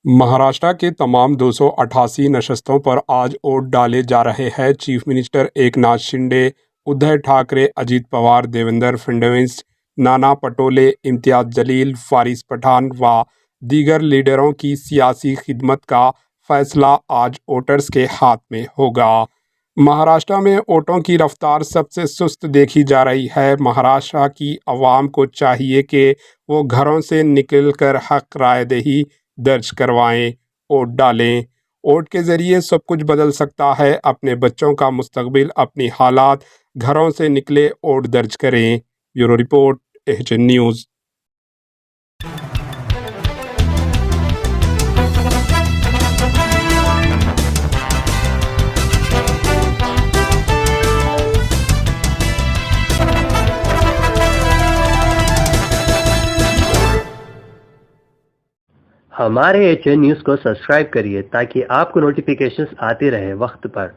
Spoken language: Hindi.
महाराष्ट्र के तमाम 288 नशस्तों पर आज वोट डाले जा रहे हैं। चीफ मिनिस्टर एकनाथ शिंदे, उद्धव ठाकरे, अजित पवार, देवेंद्र फडणवीस, नाना पटोले, इम्तियाज जलील, फारिस पठान व दीगर लीडरों की सियासी खिदमत का फैसला आज वोटर्स के हाथ में होगा। महाराष्ट्र में वोटों की रफ्तार सबसे सुस्त देखी जा रही है। महाराष्ट्र की आवाम को चाहिए कि वो घरों से निकलकर हक रायदही दर्ज करवाएं, वोट डालें। वोट के ज़रिए सब कुछ बदल सकता है। अपने बच्चों का मुस्तकबिल अपनी हालात, घरों से निकले, वोट दर्ज करें। Bureau report, HN news. हमारे एचएन न्यूज़ को सब्सक्राइब करिए ताकि आपको नोटिफिकेशंस आते रहे वक्त पर।